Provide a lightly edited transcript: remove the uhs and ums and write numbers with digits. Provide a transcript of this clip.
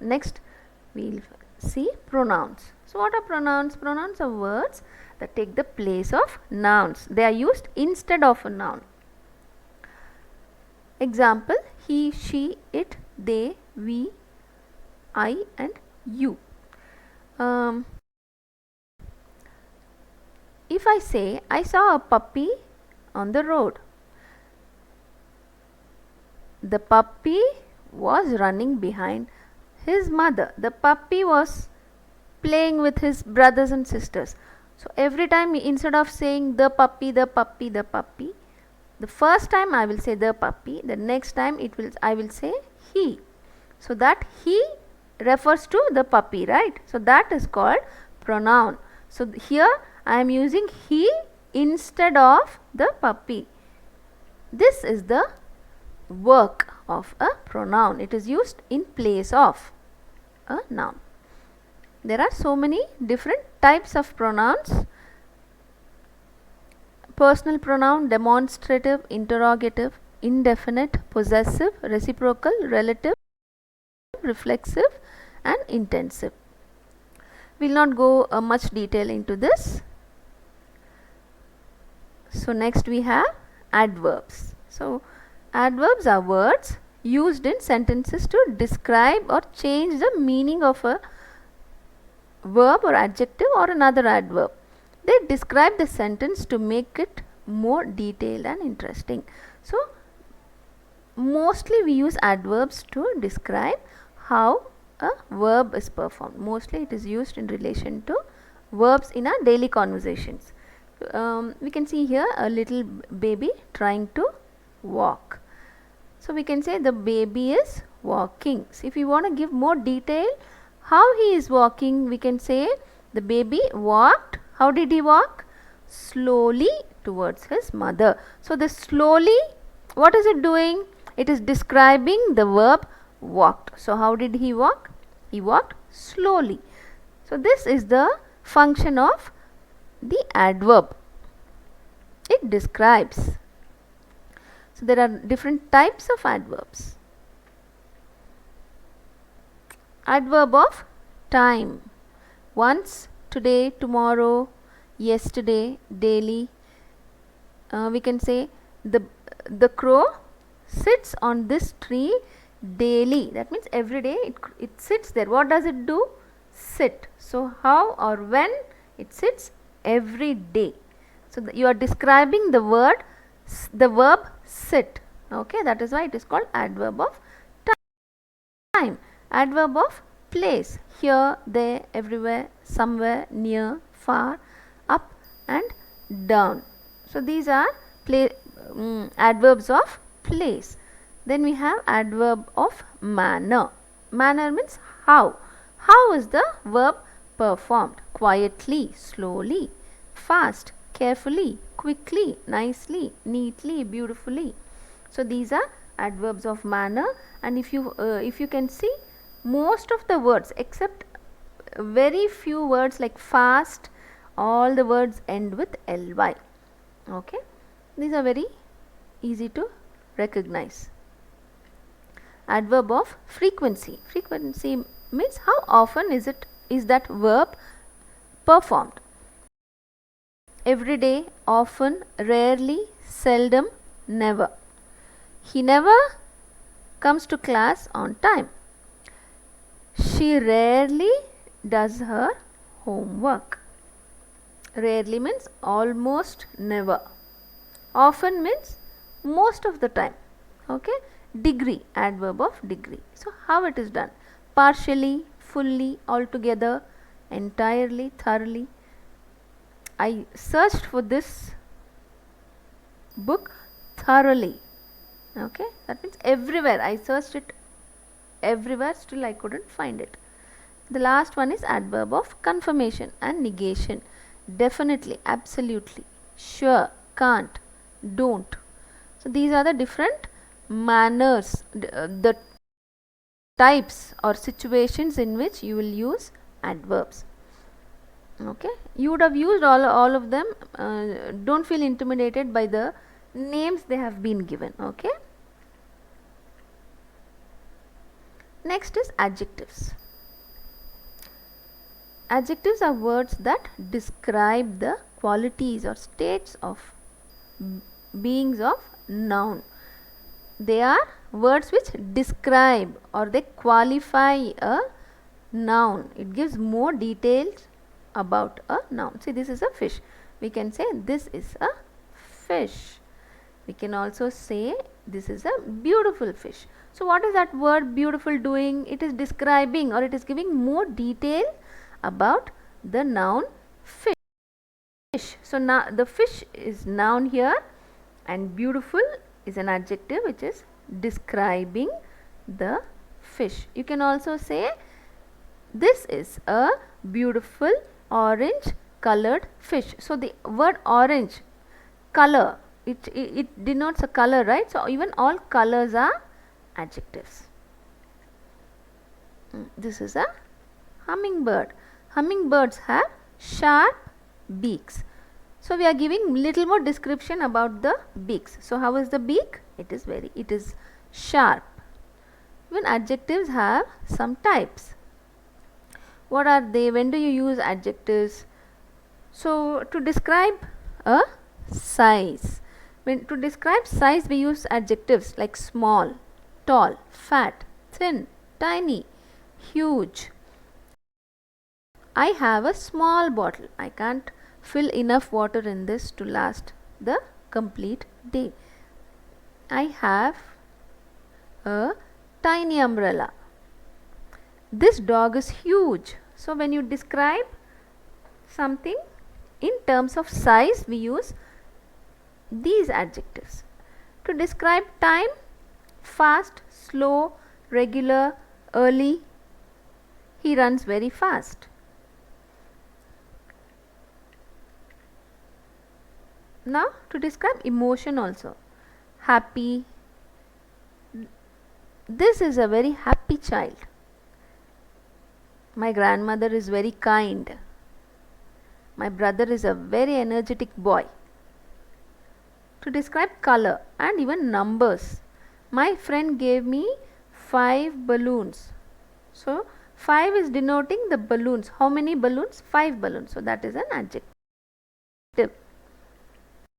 Next, we'll see pronouns. So, what are pronouns? Pronouns are words that take the place of nouns. They are used instead of a noun. Example: he, she, it, they, we, I, and you. If I say I saw a puppy on the road, the puppy was running behind his mother. The puppy was playing with his brothers and sisters. So every time, instead of saying the puppy, the puppy, the puppy, the first time I will say the puppy, the next time I will say he. So that he refers to the puppy, right? So that is called pronoun. So here I am using he instead of the puppy. This is the work of a pronoun. It is used in place of a noun. There are so many different types of pronouns: personal pronoun, demonstrative, interrogative, indefinite, possessive, reciprocal, relative, reflexive, and intensive. We will not go much detail into this. So next we have adverbs. So adverbs are words used in sentences to describe or change the meaning of a verb or adjective or another adverb. They describe the sentence to make it more detailed and interesting. So mostly we use adverbs to describe how a verb is performed. Mostly it is used in relation to verbs in our daily conversations. We can see here a little baby trying to walk. So we can say the baby is walking. So if we want to give more detail how he is walking, we can say the baby walked. How did he walk? Slowly towards his mother. So the slowly, what is it doing? It is describing the verb walked. So how did he walk? He walked slowly. So this is the function of the adverb. It describes. So there are different types of adverbs. Adverb of time: once, today, tomorrow, yesterday, daily. We can say the crow sits on this tree daily. That means every day it sits there. What does it do? Sit. So how or when it sits? Every day. So you are describing the verb sit. Okay, that is why it is called adverb of time. Adverb of place: here, there, everywhere, somewhere, near, far, up and down. So these are adverbs of place. Then we have adverb of manner. Manner means how. How is the verb performed? Quietly, slowly, fast, carefully, quickly, nicely, neatly, beautifully. So these are adverbs of manner. And if you can see, most of the words except very few words like fast, all the words end with ly. Okay, these are very easy to recognize. Adverb of frequency. Frequency means how often is that verb performed. Every day, often, rarely, seldom, never. He never comes to class on time. She rarely does her homework. Rarely means almost never. Often means most of the time. Okay. Degree, adverb of degree. So how it is done? Partially, fully, altogether, entirely, thoroughly. I searched for this book thoroughly. Okay, that means everywhere. I searched it everywhere, still I couldn't find it. The last one is adverb of confirmation and negation: definitely, absolutely, sure, can't, don't. So these are the different manners, the types or situations in which you will use adverbs. Okay, you would have used all of them. Don't feel intimidated by the names they have been given. Okay, Next is adjectives. Adjectives are words that describe the qualities or states of beings of noun. They are words which describe or they qualify a noun. It gives more details about a noun. See, this is a fish. We can say this is a fish. We can also say this is a beautiful fish. So, what is that word beautiful doing? It is describing or it is giving more detail about the noun fish. So, now the fish is noun here and beautiful is an adjective which is describing the fish. You can also say this is a beautiful orange colored fish. So, the word orange color, it denotes a color, right? So, even all colors are adjectives. This is a hummingbird. Hummingbirds have sharp beaks. So, we are giving little more description about the beaks. So, how is the beak? It is sharp. Even adjectives have some types. What are they? When do you use adjectives? So, to describe a size. To describe size, we use adjectives like small, tall, fat, thin, tiny, huge. I have a small bottle. I can't fill enough water in this to last the complete day. I have a tiny umbrella. This dog is huge. So, when you describe something in terms of size, we use these adjectives. To describe time, fast, slow, regular, early, he runs very fast. Now, to describe emotion also, happy, this is a very happy child. My grandmother is very kind. My brother is a very energetic boy. To describe color and even numbers, my friend gave me 5 balloons. So, 5 is denoting the balloons. How many balloons? 5 balloons. So, that is an adjective.